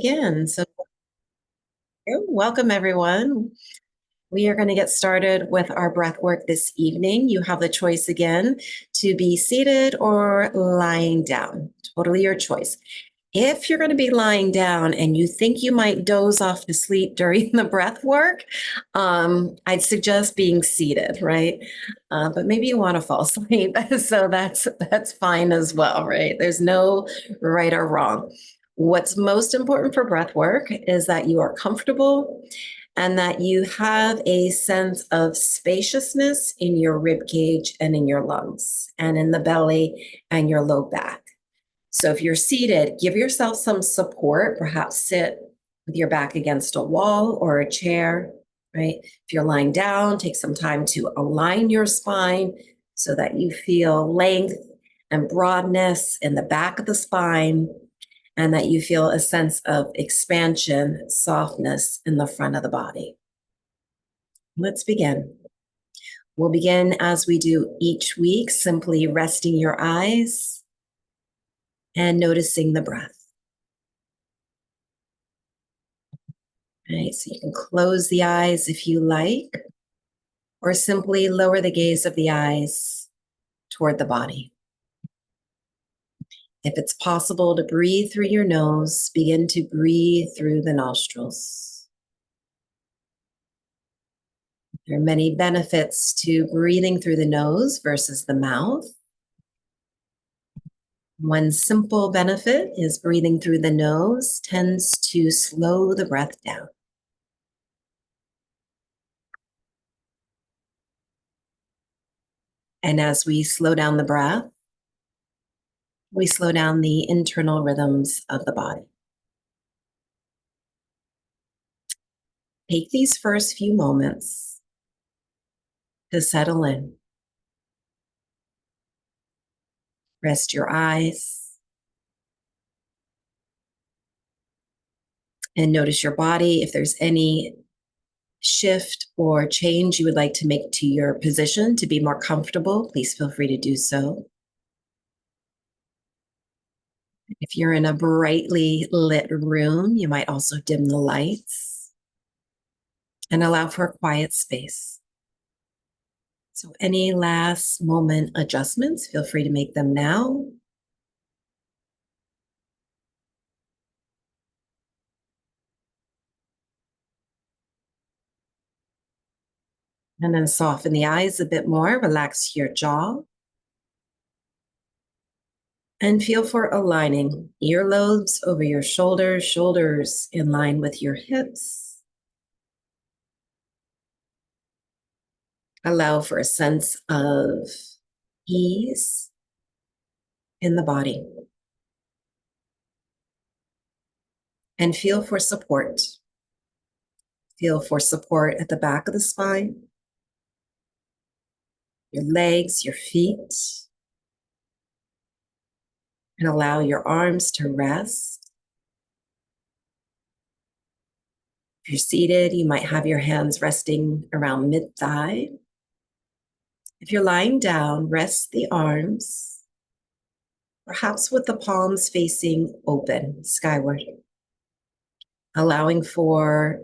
Again. So welcome everyone. We are going to get started with our breath work this evening. You have the choice again to be seated or lying down. Totally your choice. If you're going to be lying down and you think you might doze off to sleep during the breath work, I'd suggest being seated, right? But maybe you want to fall asleep, so that's fine as well, right? There's no right or wrong. What's most important for breath work is that you are comfortable and that you have a sense of spaciousness in your rib cage and in your lungs and in the belly and your low back. So if you're seated, give yourself some support, perhaps sit with your back against a wall or a chair, right? If you're lying down, take some time to align your spine so that you feel length and broadness in the back of the spine and that you feel a sense of expansion, softness in the front of the body. Let's begin. We'll begin as we do each week, simply resting your eyes and noticing the breath. Right, so you can close the eyes if you like, or simply lower the gaze of the eyes toward the body. If it's possible to breathe through your nose, begin to breathe through the nostrils. There are many benefits to breathing through the nose versus the mouth. One simple benefit is breathing through the nose tends to slow the breath down. And as we slow down the breath, we slow down the internal rhythms of the body. Take these first few moments to settle in. Rest your eyes and notice your body. If there's any shift or change you would like to make to your position to be more comfortable, please feel free to do so. If you're in a brightly lit room, you might also dim the lights and allow for a quiet space. So any last moment adjustments, feel free to make them now. And then soften the eyes a bit more, relax your jaw. And feel for aligning earlobes over your shoulders, shoulders in line with your hips. Allow for a sense of ease in the body. And feel for support. Feel for support at the back of the spine, your legs, your feet. And allow your arms to rest. If you're seated, you might have your hands resting around mid-thigh. If you're lying down, rest the arms, perhaps with the palms facing open skyward, allowing for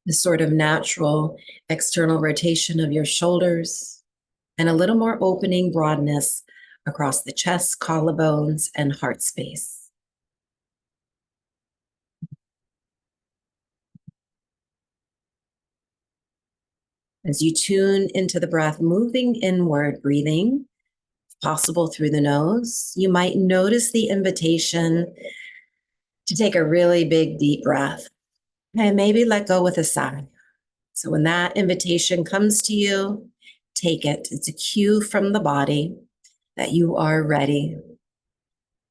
the sort of natural external rotation of your shoulders and a little more opening broadness across the chest, collarbones, and heart space. As you tune into the breath, moving inward, breathing, if possible through the nose, you might notice the invitation to take a really big, deep breath and maybe let go with a sigh. So when that invitation comes to you, take it. It's a cue from the body that you are ready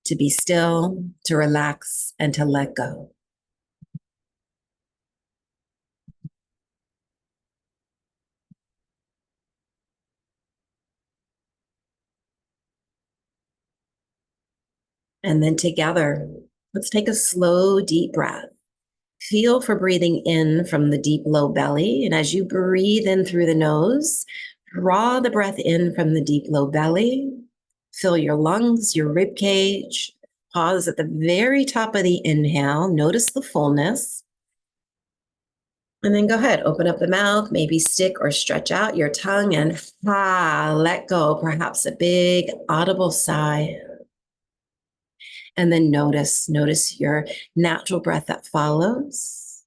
to be still, to relax, and to let go. And then together, let's take a slow, deep breath. Feel for breathing in from the deep, low belly. And as you breathe in through the nose, draw the breath in from the deep, low belly. Fill your lungs, your rib cage, Pause at the very top of the inhale. Notice the fullness. And then go ahead, open up the mouth, maybe stick or stretch out your tongue and let go. Perhaps a big audible sigh. And then notice your natural breath that follows.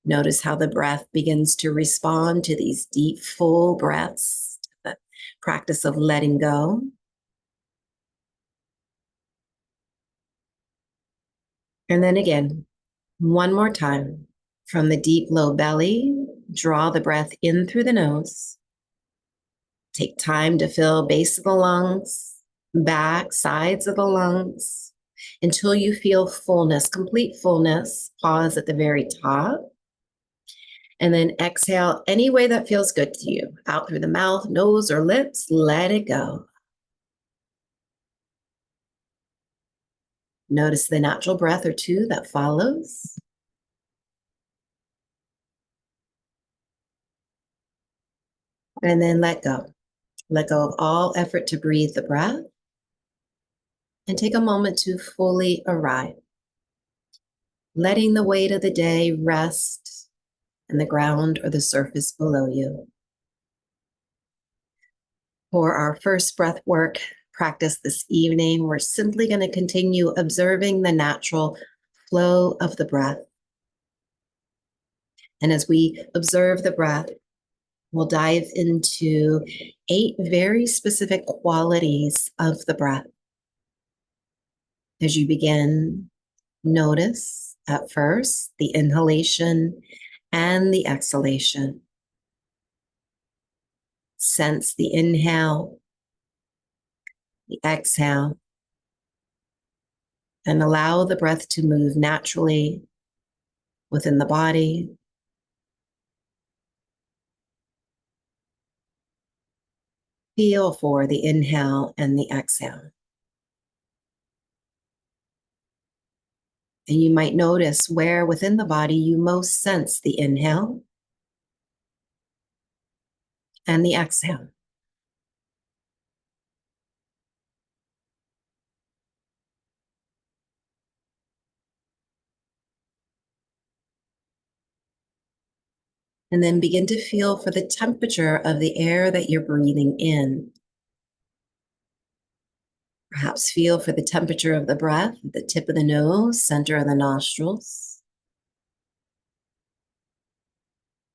Notice how the breath begins to respond to these deep, full breaths, the practice of letting go. And then again, one more time, from the deep, low belly, draw the breath in through the nose. Take time to fill base of the lungs, back, sides of the lungs, until you feel fullness, complete fullness. Pause at the very top. And then exhale any way that feels good to you. Out through the mouth, nose, or lips. Let it go. Notice the natural breath or two that follows. And then let go. Let go of all effort to breathe the breath. And take a moment to fully arrive. Letting the weight of the day rest in the ground or the surface below you. For our first breath work practice this evening, we're simply going to continue observing the natural flow of the breath. And as we observe the breath, we'll dive into 8 very specific qualities of the breath. As you begin, notice at first the inhalation and the exhalation. Sense the inhale, the exhale, and allow the breath to move naturally within the body. Feel for the inhale and the exhale. And you might notice where within the body you most sense the inhale and the exhale. And then begin to feel for the temperature of the air that you're breathing in. Perhaps feel for the temperature of the breath at the tip of the nose, center of the nostrils.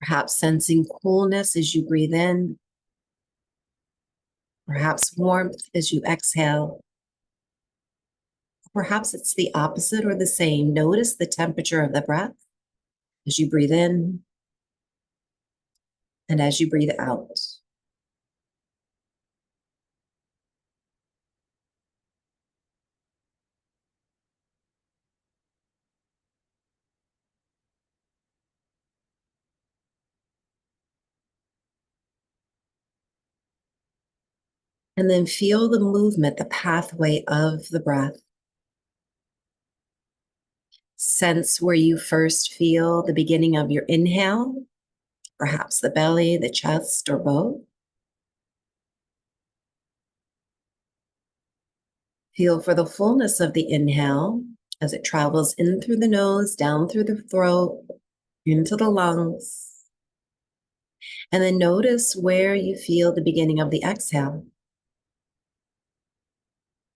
Perhaps sensing coolness as you breathe in. Perhaps warmth as you exhale. Perhaps it's the opposite or the same. Notice the temperature of the breath as you breathe in and as you breathe out. And then feel the movement, the pathway of the breath. Sense where you first feel the beginning of your inhale, perhaps the belly, the chest, or both. Feel for the fullness of the inhale as it travels in through the nose, down through the throat, into the lungs. And then notice where you feel the beginning of the exhale.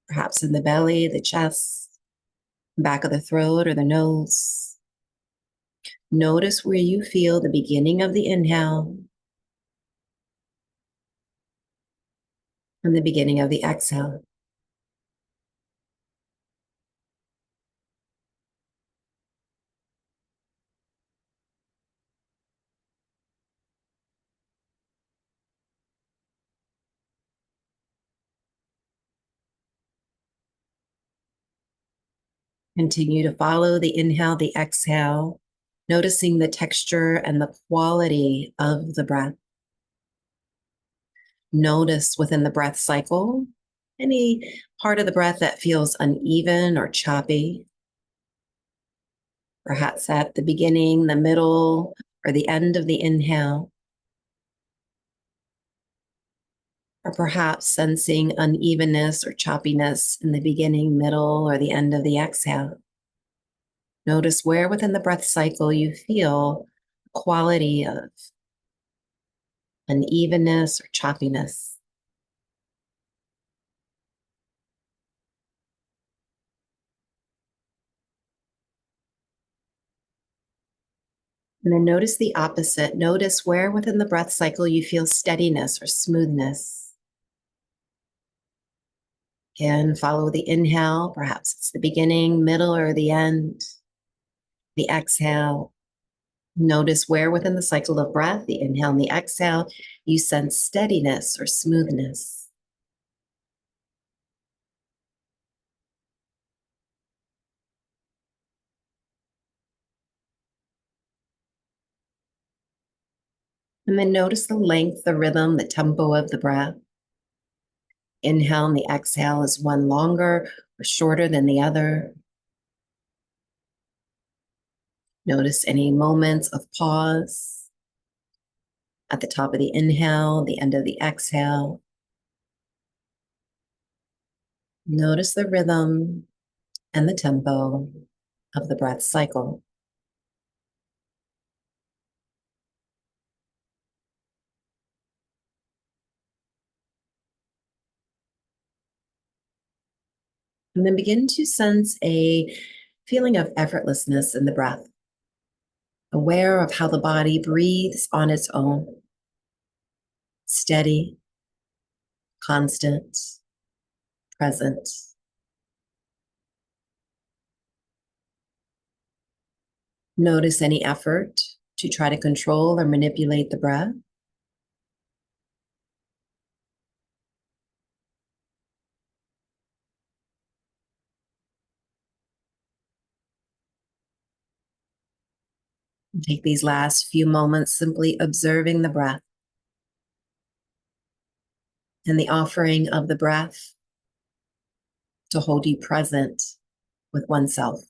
Perhaps in the belly, the chest, back of the throat, or the nose. Notice where you feel the beginning of the inhale and the beginning of the exhale. Continue to follow the inhale, the exhale, noticing the texture and the quality of the breath. Notice within the breath cycle any part of the breath that feels uneven or choppy. Perhaps at the beginning, the middle, or the end of the inhale. Or or perhaps sensing unevenness or choppiness in the beginning, middle, or the end of the exhale. Notice where within the breath cycle you feel the quality of unevenness or choppiness. And then notice the opposite. Notice where within the breath cycle you feel steadiness or smoothness. Again, follow the inhale. Perhaps it's the beginning, middle, or the end. The exhale. Notice where within the cycle of breath, the inhale and the exhale, you sense steadiness or smoothness. And then notice the length, the rhythm, the tempo of the breath. Inhale and the exhale, is one longer or shorter than the other? Notice any moments of pause at the top of the inhale, the end of the exhale. Notice the rhythm and the tempo of the breath cycle. And then begin to sense a feeling of effortlessness in the breath, aware of how the body breathes on its own, steady, constant, present. Notice any effort to try to control or manipulate the breath. Take these last few moments simply observing the breath and the offering of the breath to hold you present with oneself.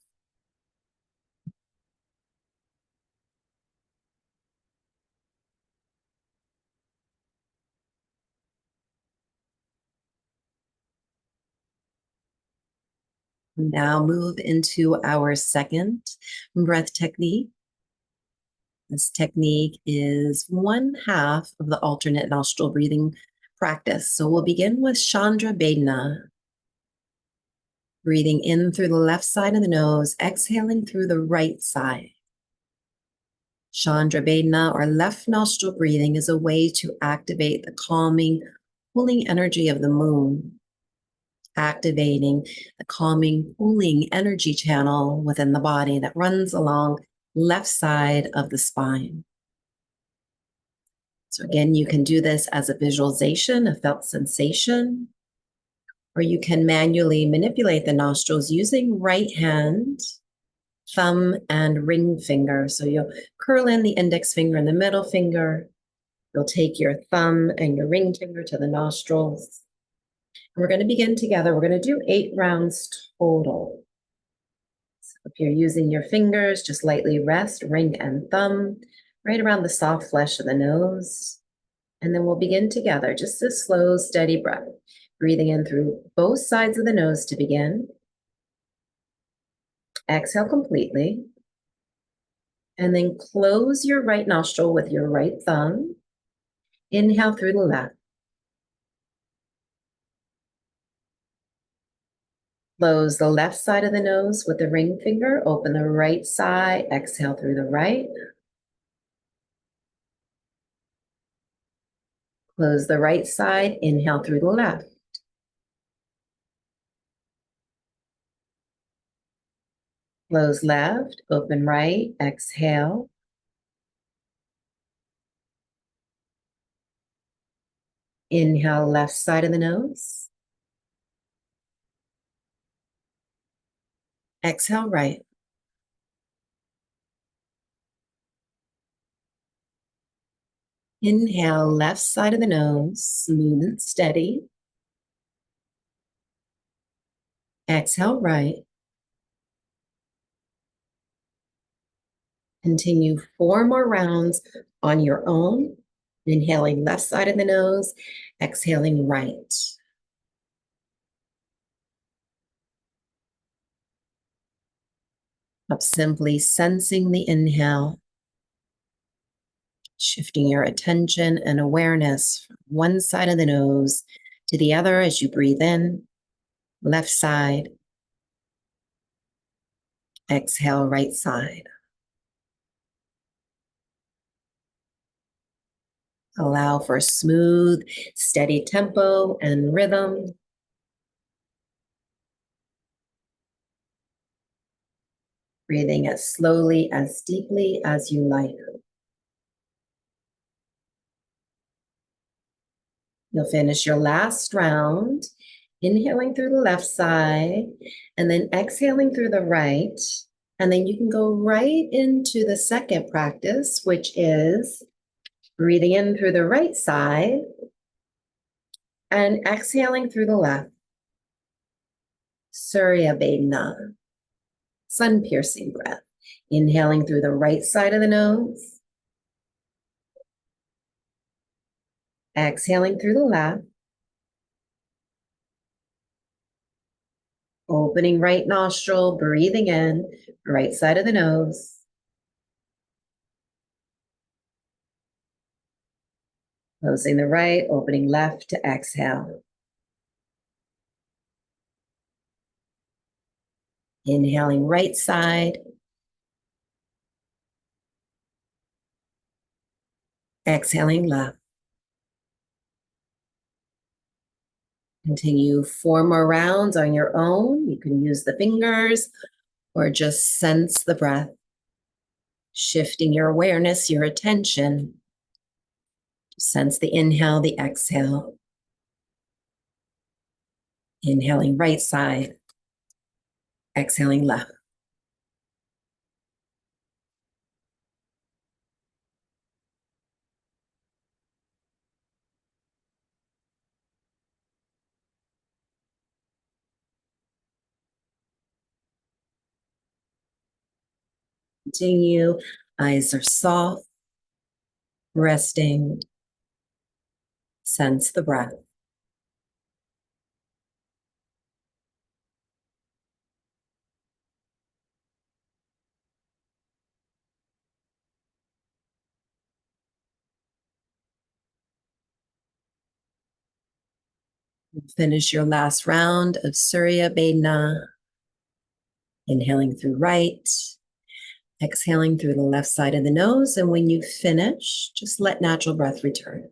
Now move into our second breath technique. This technique is one half of the alternate nostril breathing practice. So we'll begin with Chandra Bedna, breathing in through the left side of the nose, exhaling through the right side. Chandra Bedna, or left nostril breathing, is a way to activate the calming, cooling energy of the moon, activating the calming, cooling energy channel within the body that runs along left side of the spine. So again, you can do this as a visualization, a felt sensation, or you can manually manipulate the nostrils using right hand, thumb, and ring finger. So you'll curl in the index finger and the middle finger. You'll take your thumb and your ring finger to the nostrils. And we're going to begin together. We're going to do 8 rounds total. So if you're using your fingers, just lightly rest ring and thumb right around the soft flesh of the nose. And then we'll begin together, just a slow, steady breath. Breathing in through both sides of the nose to begin. Exhale completely. And then close your right nostril with your right thumb. Inhale through the left. Close the left side of the nose with the ring finger. Open the right side. Exhale through the right. Close the right side. Inhale through the left. Close left. Open right. Exhale. Inhale left side of the nose. Exhale right. Inhale left side of the nose, smooth and steady. Exhale right. Continue 4 more rounds on your own. Inhaling left side of the nose, exhaling right. Of simply sensing the inhale, shifting your attention and awareness from one side of the nose to the other as you breathe in, left side, exhale, right side. Allow for a smooth, steady tempo and rhythm. Breathing as slowly, as deeply as you like. You'll finish your last round, inhaling through the left side and then exhaling through the right. And then you can go right into the second practice, which is breathing in through the right side and exhaling through the left. Surya Vedana, sun-piercing breath. Inhaling through the right side of the nose. Exhaling through the left. Opening right nostril, breathing in, right side of the nose. Closing the right, opening left to exhale. Inhaling right side. Exhaling left. Continue 4 more rounds on your own. You can use the fingers or just sense the breath. Shifting your awareness, your attention. Sense the inhale, the exhale. Inhaling right side. Exhaling left. Continue. Eyes are soft, resting. Sense the breath. Finish your last round of Surya Vedana. Inhaling through right, exhaling through the left side of the nose. And when you finish, just let natural breath return.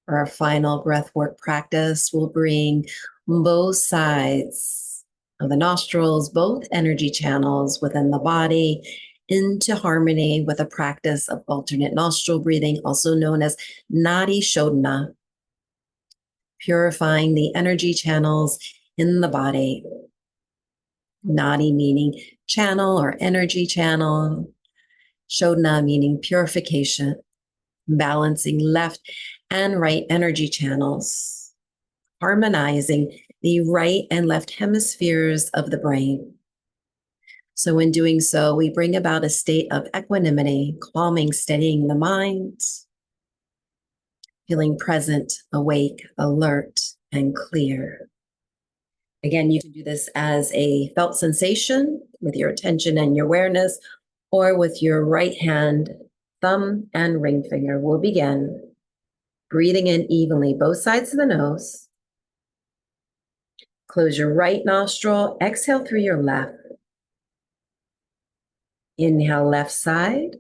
For our final breathwork practice, we'll bring both sides of the nostrils, both energy channels within the body, into harmony with a practice of alternate nostril breathing, also known as Nadi Shodhana, purifying the energy channels in the body. Nadi meaning channel or energy channel, Shodhana meaning purification, balancing left and right energy channels, harmonizing the right and left hemispheres of the brain. So in doing so, we bring about a state of equanimity, calming, steadying the mind, feeling present, awake, alert, and clear. Again, you can do this as a felt sensation with your attention and your awareness, or with your right hand, thumb, and ring finger. We'll begin breathing in evenly, both sides of the nose. Close your right nostril, exhale through your left. Inhale, left side.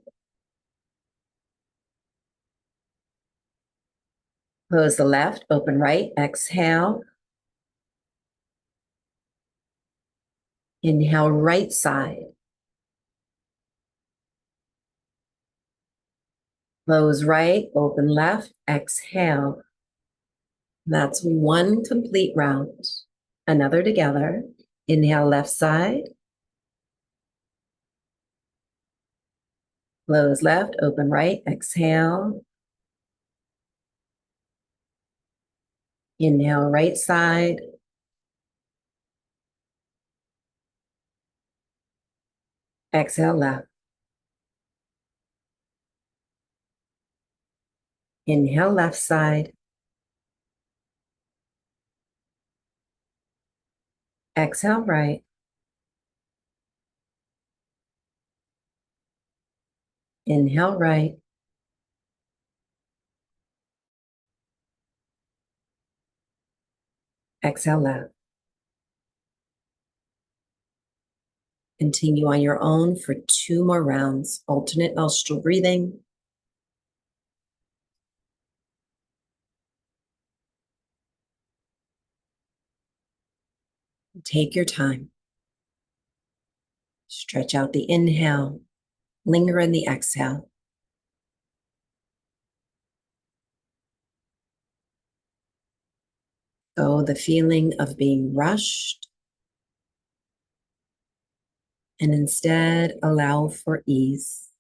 Close the left, open right, exhale. Inhale, right side. Close right, open left, exhale. That's one complete round. Another together. Inhale, left side. Close left, open right, exhale. Inhale, right side. Exhale left. Inhale left side. Exhale right. Inhale right. Exhale left. Continue on your own for 2 more rounds. Alternate nostril breathing. Take your time. Stretch out the inhale. Linger in the exhale. So the feeling of being rushed, and instead allow for ease.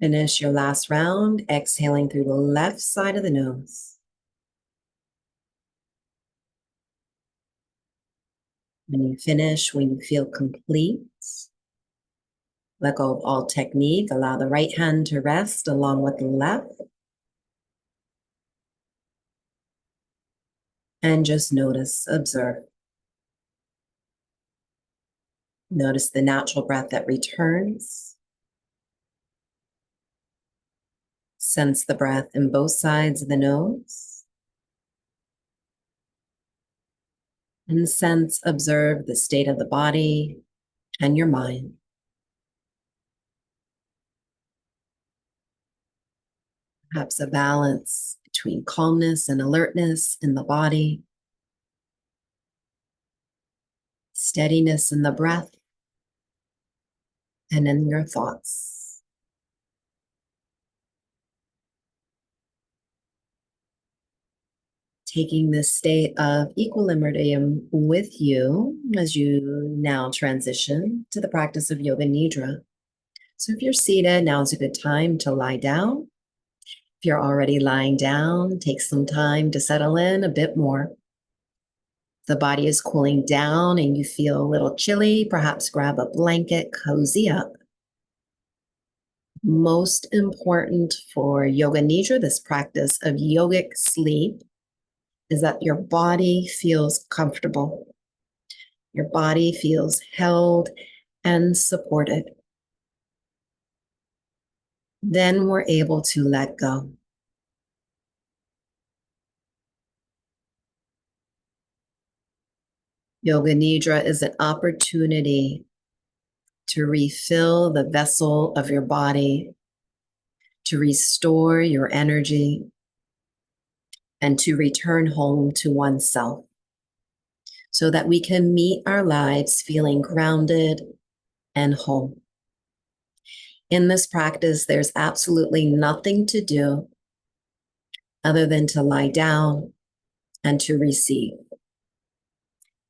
Finish your last round, exhaling through the left side of the nose. When you finish, when you feel complete, let go of all technique. Allow the right hand to rest along with the left. And just notice, observe. Notice the natural breath that returns. Sense the breath in both sides of the nose. And sense, observe the state of the body and your mind. Perhaps a balance between calmness and alertness in the body, steadiness in the breath, and in your thoughts. Taking this state of equilibrium with you as you now transition to the practice of Yoga Nidra. So if you're seated, now is a good time to lie down. If you're already lying down, take some time to settle in a bit more. The body is cooling down and you feel a little chilly, perhaps grab a blanket, cozy up. Most important for Yoga Nidra, this practice of yogic sleep, is that your body feels comfortable. Your body feels held and supported. Then we're able to let go. Yoga Nidra is an opportunity to refill the vessel of your body, to restore your energy, and to return home to oneself so that we can meet our lives feeling grounded and whole. In this practice, there's absolutely nothing to do other than to lie down and to receive.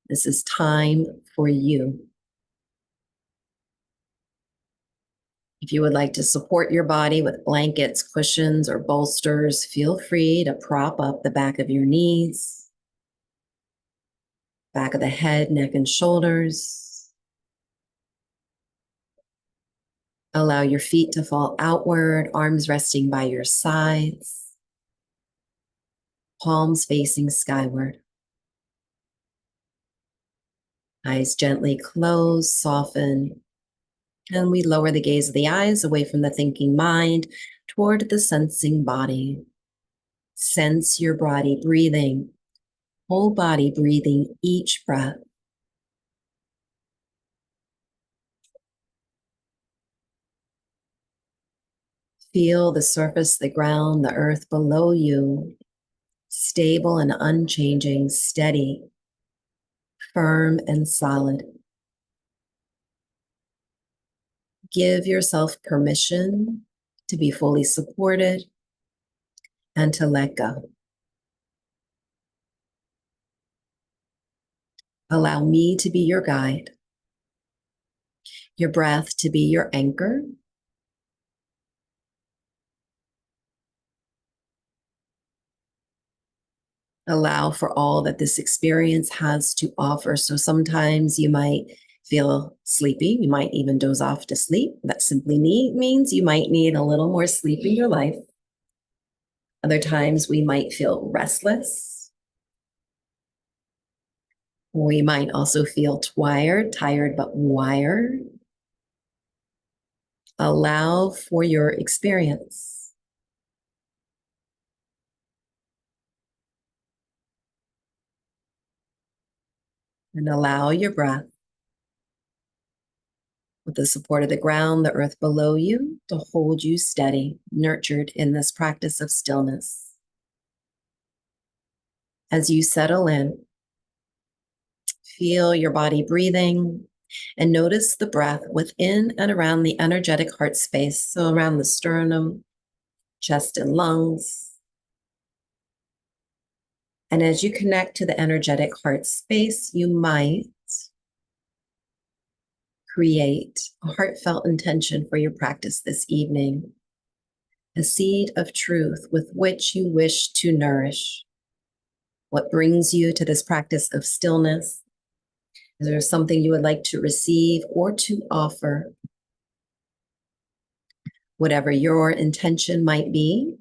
This is time for you. If you would like to support your body with blankets, cushions, or bolsters, feel free to prop up the back of your knees, back of the head, neck, and shoulders. Allow your feet to fall outward, arms resting by your sides, palms facing skyward. Eyes gently close, soften, and we lower the gaze of the eyes away from the thinking mind toward the sensing body. Sense your body breathing, whole body breathing each breath. Feel the surface, the ground, the earth below you, stable and unchanging, steady, firm and solid. Give yourself permission to be fully supported and to let go. Allow me to be your guide, your breath to be your anchor. Allow for all that this experience has to offer. So sometimes you might feel sleepy. You might even doze off to sleep. That simply means you might need a little more sleep in your life. Other times we might feel restless. We might also feel tired but wired. Allow for your experience. And allow your breath, with the support of the ground, the earth below you, to hold you steady, nurtured in this practice of stillness. As you settle in, feel your body breathing and notice the breath within and around the energetic heart space, so around the sternum, chest, and lungs. And as you connect to the energetic heart space, you might create a heartfelt intention for your practice this evening, a seed of truth with which you wish to nourish. What brings you to this practice of stillness? Is there something you would like to receive or to offer? Whatever your intention might be,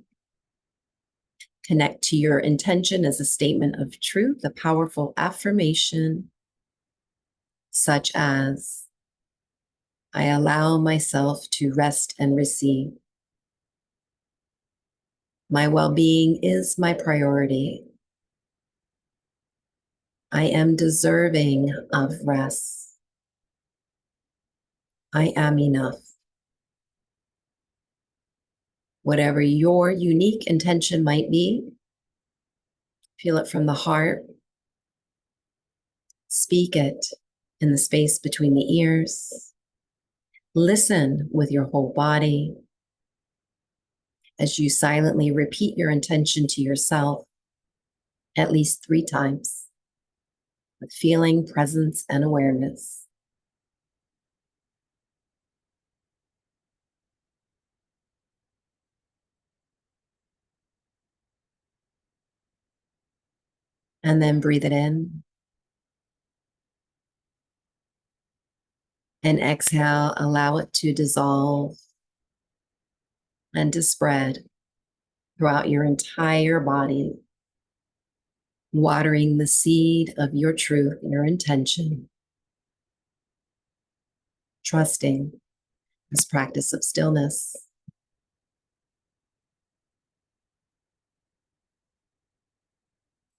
connect to your intention as a statement of truth, a powerful affirmation, such as, I allow myself to rest and receive. My well-being is my priority. I am deserving of rest. I am enough. Whatever your unique intention might be, feel it from the heart. Speak it in the space between the ears. Listen with your whole body as you silently repeat your intention to yourself at least 3 times with feeling, presence, and awareness. And then breathe it in. And exhale, allow it to dissolve and to spread throughout your entire body, watering the seed of your truth, your intention, trusting this practice of stillness.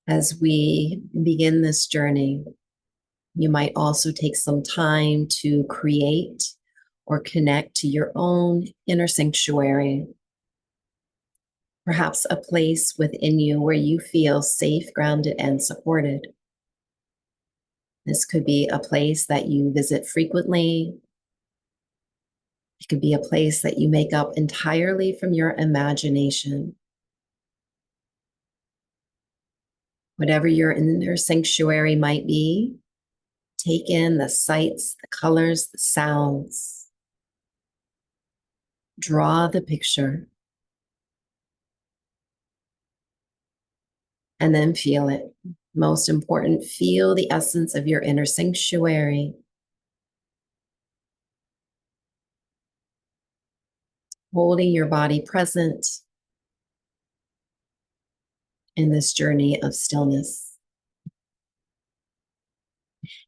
As we begin this journey, you might also take some time to create or connect to your own inner sanctuary, perhaps a place within you where you feel safe, grounded, and supported. This could be a place that you visit frequently. It could be a place that you make up entirely from your imagination. Whatever your inner sanctuary might be, take in the sights, the colors, the sounds. Draw the picture. And then feel it. Most important, feel the essence of your inner sanctuary. Holding your body present in this journey of stillness.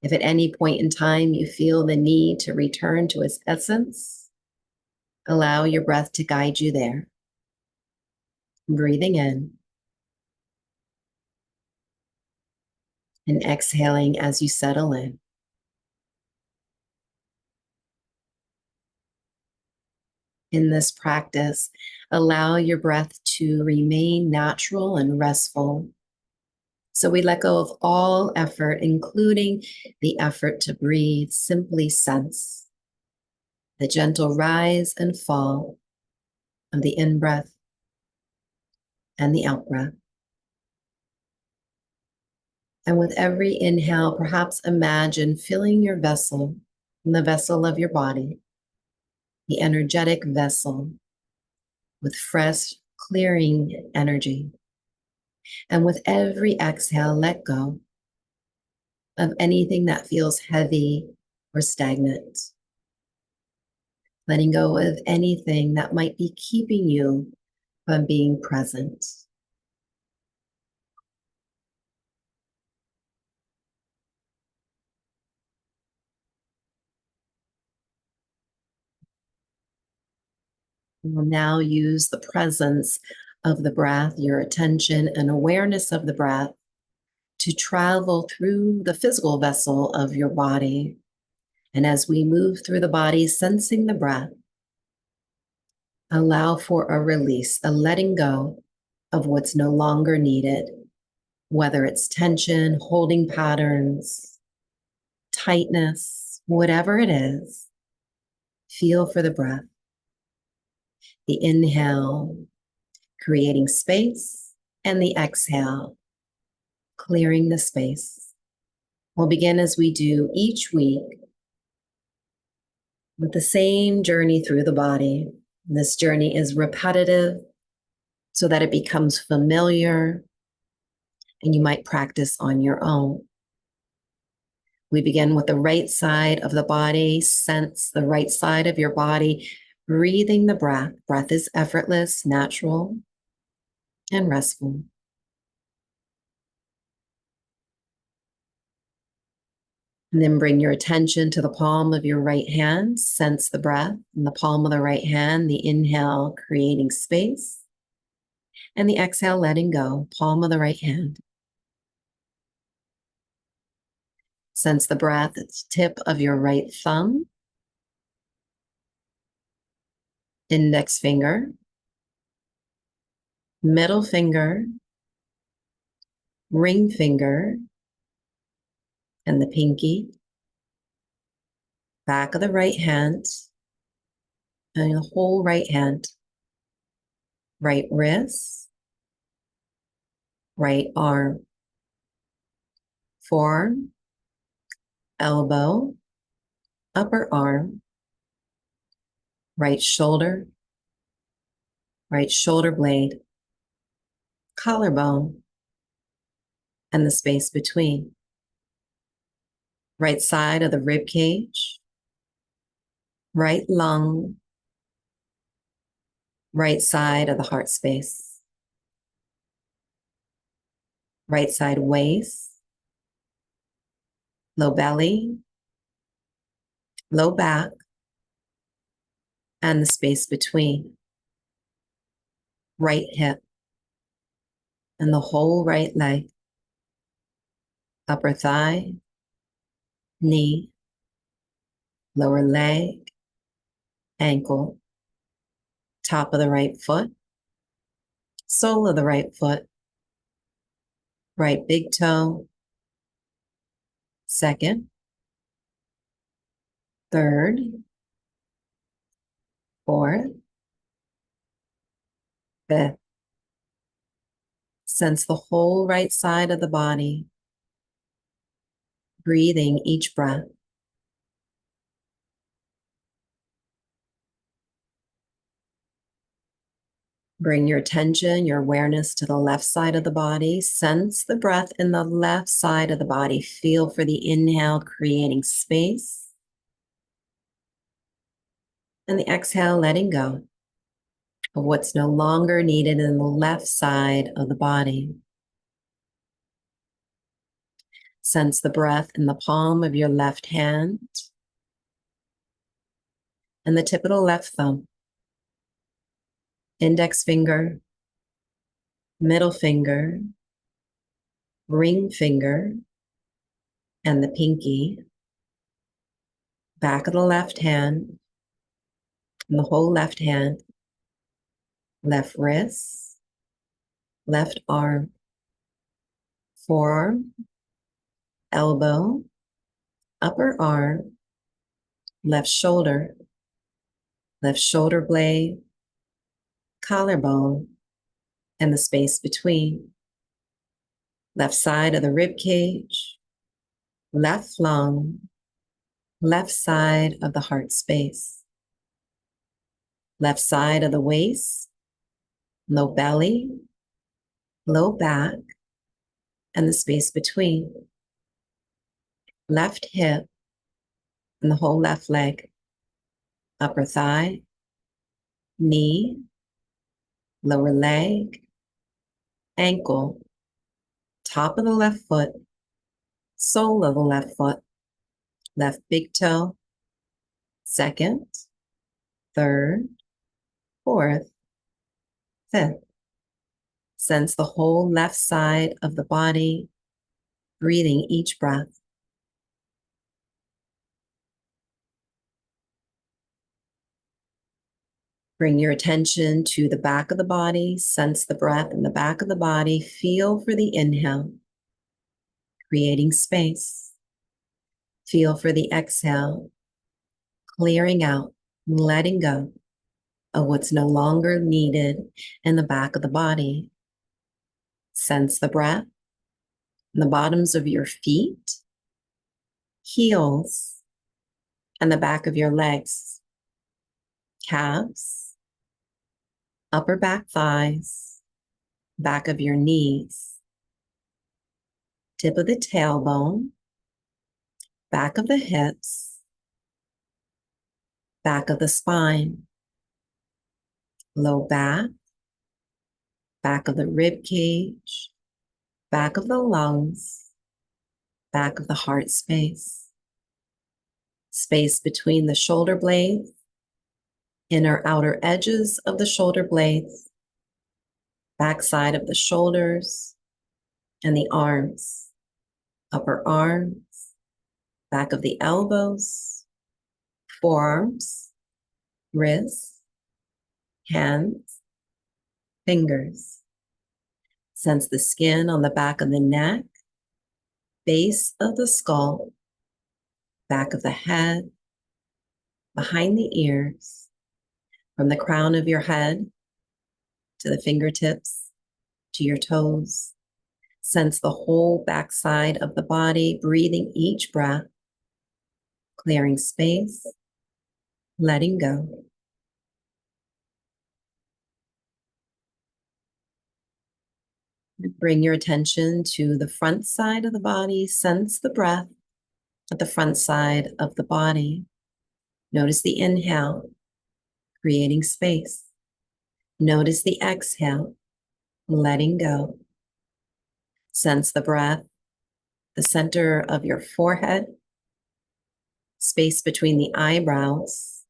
If at any point in time you feel the need to return to its essence, allow your breath to guide you there. Breathing in and exhaling as you settle in. In this practice, allow your breath to remain natural and restful. So we let go of all effort, including the effort to breathe. Simply sense the gentle rise and fall of the in-breath and the out-breath. And with every inhale, perhaps imagine filling your vessel, the vessel of your body, the energetic vessel, with fresh, clearing energy. And with every exhale, let go of anything that feels heavy or stagnant. Letting go of anything that might be keeping you from being present. You will now use the presence of the breath, your attention and awareness of the breath to travel through the physical vessel of your body. And as we move through the body, sensing the breath, allow for a release, a letting go of what's no longer needed, whether it's tension, holding patterns, tightness, whatever it is. Feel for the breath. The inhale, creating space, and the exhale, clearing the space. We'll begin as we do each week with the same journey through the body. This journey is repetitive so that it becomes familiar and you might practice on your own. We begin with the right side of the body. Sense the right side of your body, breathing the breath. Breath is effortless, natural, and restful. And then bring your attention to the palm of your right hand. Sense the breath in the palm of the right hand, the inhale, creating space, and the exhale, letting go, palm of the right hand. Sense the breath at the tip of your right thumb, index finger, middle finger, ring finger, and the pinky, back of the right hand, and the whole right hand, right wrist, right arm, forearm, elbow, upper arm, right shoulder blade, collarbone, and the space between. Right side of the rib cage, right lung, right side of the heart space, right side waist, low belly, low back, and the space between. Right hip and the whole right leg, upper thigh, knee, lower leg, ankle, top of the right foot, sole of the right foot, right big toe, second, third, fourth, fifth. Sense the whole right side of the body, breathing each breath. Bring your attention, your awareness to the left side of the body. Sense the breath in the left side of the body. Feel for the inhale, creating space. And the exhale, letting go of what's no longer needed in the left side of the body. Sense the breath in the palm of your left hand and the tip of the left thumb, index finger, middle finger, ring finger, and the pinky, back of the left hand, and the whole left hand, left wrist, left arm, forearm, elbow, upper arm, left shoulder blade, collarbone, and the space between. left side of the rib cage, left lung, left side of the heart space, left side of the waist, low belly, low back, and the space between, left hip and the whole left leg, upper thigh, knee, lower leg, ankle, top of the left foot, sole of the left foot, left big toe, second, third, fourth, fifth. Sense the whole left side of the body, breathing each breath. Bring your attention to the back of the body. Sense the breath in the back of the body. Feel for the inhale, creating space. Feel for the exhale, clearing out, letting go of what's no longer needed in the back of the body. Sense the breath in the bottoms of your feet, heels, and the back of your legs, calves, upper back thighs, back of your knees, tip of the tailbone, back of the hips, back of the spine, low back, back of the rib cage, back of the lungs, back of the heart space, space between the shoulder blades, inner outer edges of the shoulder blades, backside of the shoulders, and the arms, upper arms, back of the elbows, forearms, wrists, hands, fingers. Sense the skin on the back of the neck, base of the skull, back of the head, behind the ears, from the crown of your head to the fingertips, to your toes. Sense the whole backside of the body, breathing each breath, clearing space, letting go. Bring your attention to the front side of the body. Sense the breath at the front side of the body. Notice the inhale, creating space. Notice the exhale, letting go. Sense the breath, the center of your forehead, space between the eyebrows,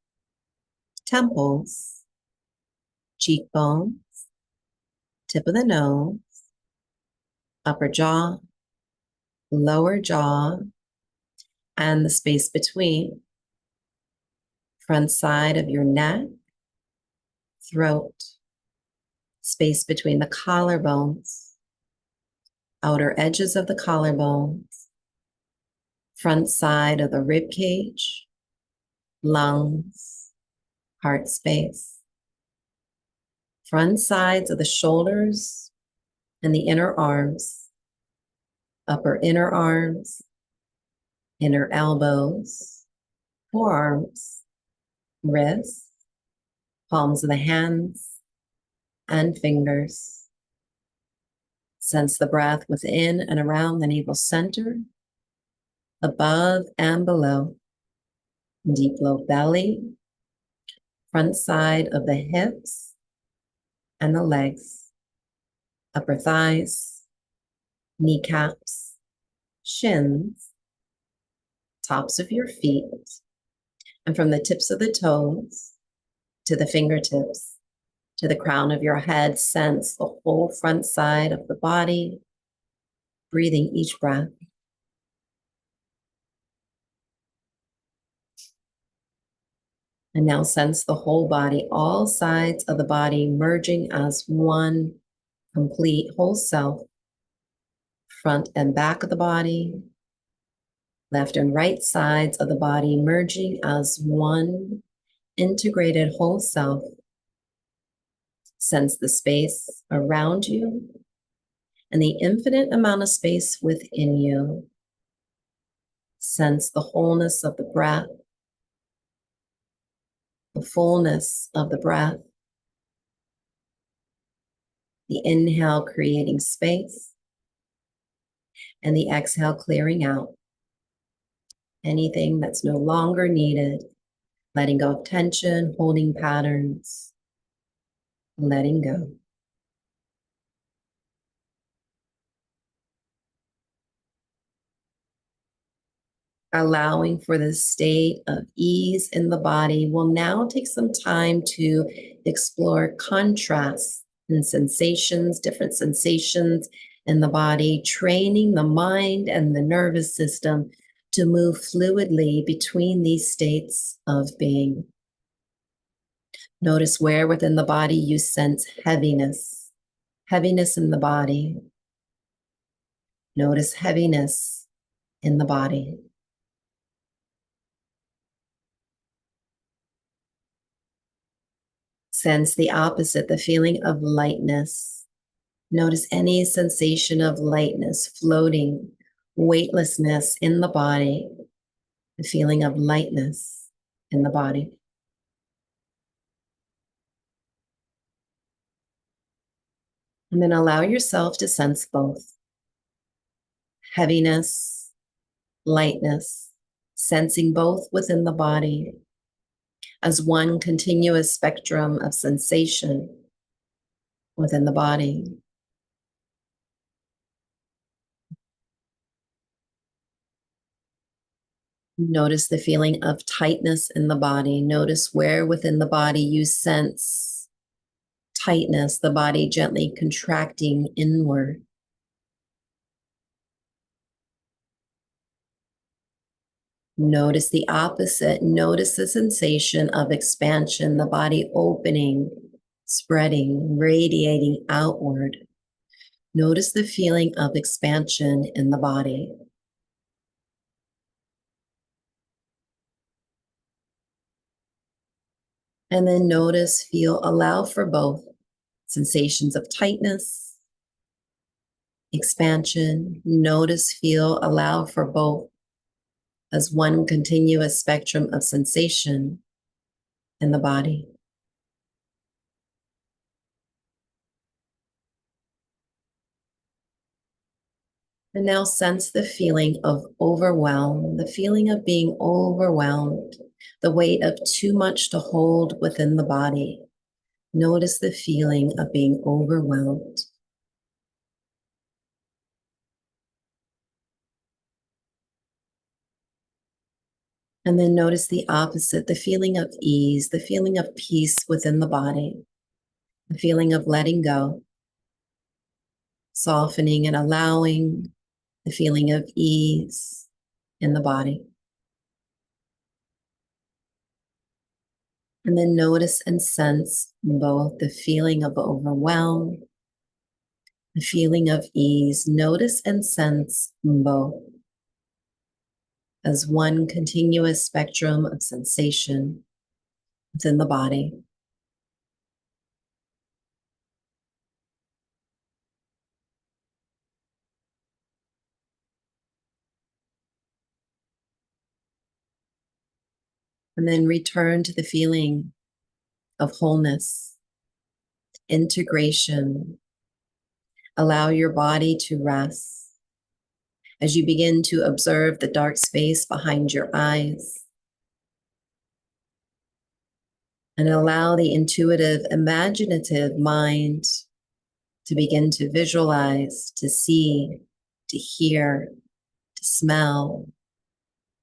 temples, cheekbones, tip of the nose, upper jaw, lower jaw, and the space between, front side of your neck, throat, space between the collarbones, outer edges of the collarbones, front side of the rib cage, lungs, heart space, front sides of the shoulders and the inner arms, upper inner arms, inner elbows, forearms, wrists, palms of the hands, and fingers. Sense the breath within and around the navel center, above and below, deep low belly, front side of the hips and the legs, upper thighs, kneecaps, shins, tops of your feet, and from the tips of the toes to the fingertips, to the crown of your head, sense the whole front side of the body, breathing each breath. And now sense the whole body, all sides of the body merging as one complete whole self, front and back of the body, left and right sides of the body merging as one integrated whole self. Sense the space around you and the infinite amount of space within you. Sense the wholeness of the breath, the fullness of the breath, the inhale creating space, and the exhale clearing out anything that's no longer needed, letting go of tension, holding patterns, letting go. Allowing for the state of ease in the body. We'll now take some time to explore contrasts and sensations, different sensations in the body, training the mind and the nervous system to move fluidly between these states of being. Notice where within the body you sense heaviness, heaviness in the body. Notice heaviness in the body. Sense the opposite, the feeling of lightness. Notice any sensation of lightness, floating, weightlessness in the body, the feeling of lightness in the body. And then allow yourself to sense both heaviness, lightness, sensing both within the body as one continuous spectrum of sensation within the body. Notice the feeling of tightness in the body. Notice where within the body you sense tightness, the body gently contracting inward. Notice the opposite. Notice the sensation of expansion, the body opening, spreading, radiating outward. Notice the feeling of expansion in the body. And then notice, feel, allow for both sensations of tightness, expansion. Notice, feel, allow for both as one continuous spectrum of sensation in the body. And now sense the feeling of overwhelm, the feeling of being overwhelmed, the weight of too much to hold within the body. Notice the feeling of being overwhelmed. And then notice the opposite, the feeling of ease, the feeling of peace within the body, the feeling of letting go, softening and allowing the feeling of ease in the body. And then notice and sense both the feeling of overwhelm, the feeling of ease. Notice and sense both as one continuous spectrum of sensation within the body. And then return to the feeling of wholeness, integration. Allow your body to rest as you begin to observe the dark space behind your eyes. And allow the intuitive, imaginative mind to begin to visualize, to see, to hear, to smell,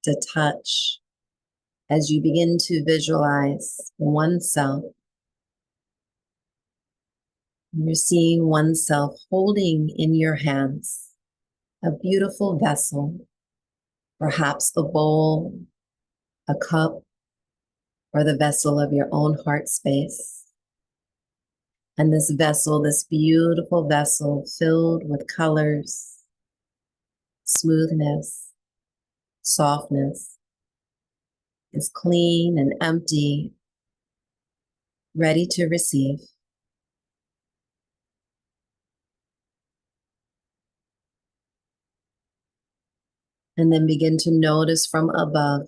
to touch. As you begin to visualize oneself, you're seeing oneself holding in your hands a beautiful vessel, perhaps a bowl, a cup, or the vessel of your own heart space. And this vessel, this beautiful vessel filled with colors, smoothness, softness, is clean and empty, ready to receive. And then begin to notice from above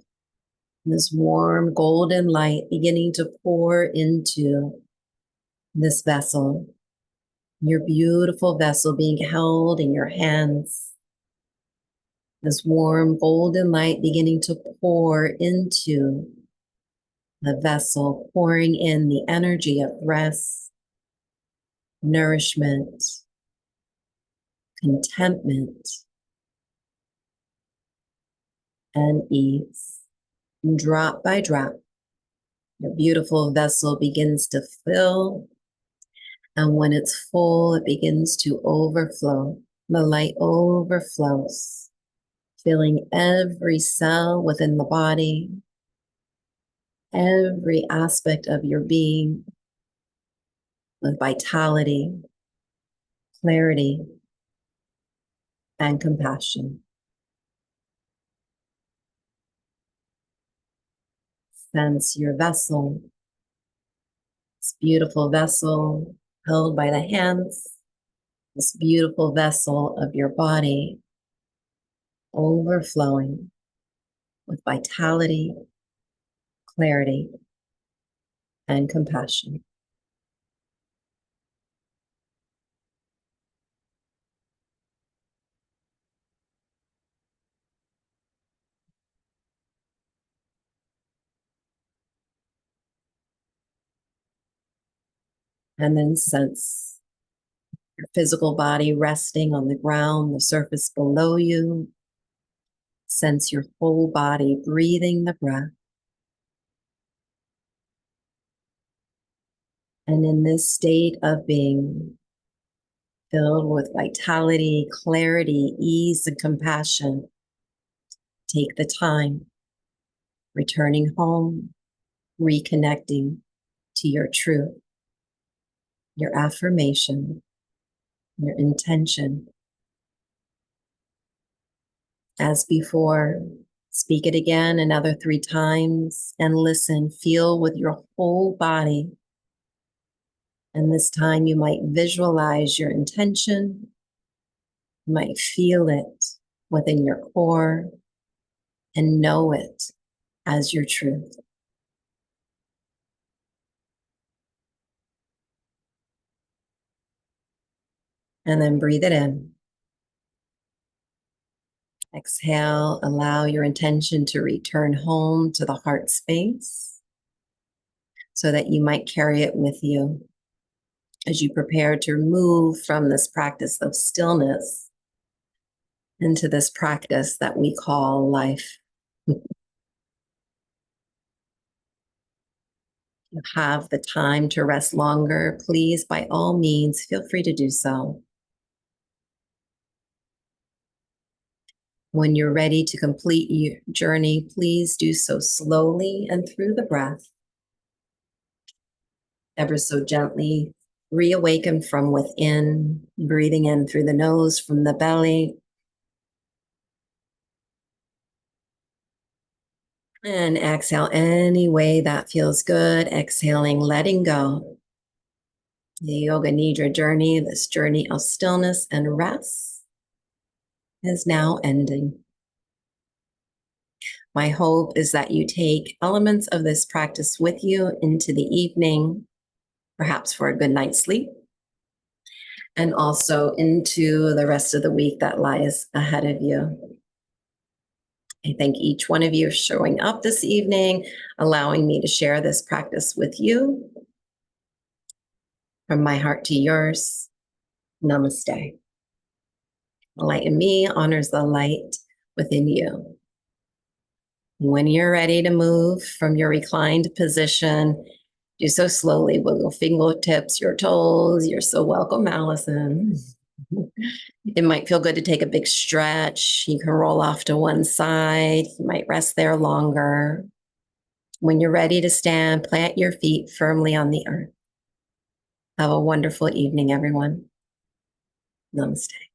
this warm golden light beginning to pour into this vessel, your beautiful vessel being held in your hands. This warm golden light beginning to pour into the vessel, pouring in the energy of rest, nourishment, contentment, and ease. And drop by drop, your beautiful vessel begins to fill. And when it's full, it begins to overflow. The light overflows, filling every cell within the body, every aspect of your being with vitality, clarity, and compassion. Sense your vessel, this beautiful vessel held by the hands, this beautiful vessel of your body overflowing with vitality, clarity, and compassion. And then sense your physical body resting on the ground, the surface below you. Sense your whole body breathing the breath. And in this state of being filled with vitality, clarity, ease, and compassion, take the time, returning home, reconnecting to your truth, your affirmation, your intention. As before, speak it again another 3 times and listen, feel with your whole body. And this time you might visualize your intention, you might feel it within your core and know it as your truth. And then breathe it in. Exhale, allow your intention to return home to the heart space so that you might carry it with you as you prepare to move from this practice of stillness into this practice that we call life. You have the time to rest longer, please, by all means, feel free to do so. When you're ready to complete your journey, please do so slowly and through the breath. Ever so gently reawaken from within, breathing in through the nose, from the belly. And exhale any way that feels good. Exhaling, letting go. The Yoga Nidra journey, this journey of stillness and rest, is now ending. My hope is that you take elements of this practice with you into the evening, perhaps for a good night's sleep, and also into the rest of the week that lies ahead of you. I thank each one of you for showing up this evening, allowing me to share this practice with you. From my heart to yours, namaste. The light in me honors the light within you. When you're ready to move from your reclined position, do so slowly, wiggle fingertips, your toes. You're so welcome, Allison. It might feel good to take a big stretch. You can roll off to one side. You might rest there longer. When you're ready to stand, plant your feet firmly on the earth. Have a wonderful evening, everyone. Namaste.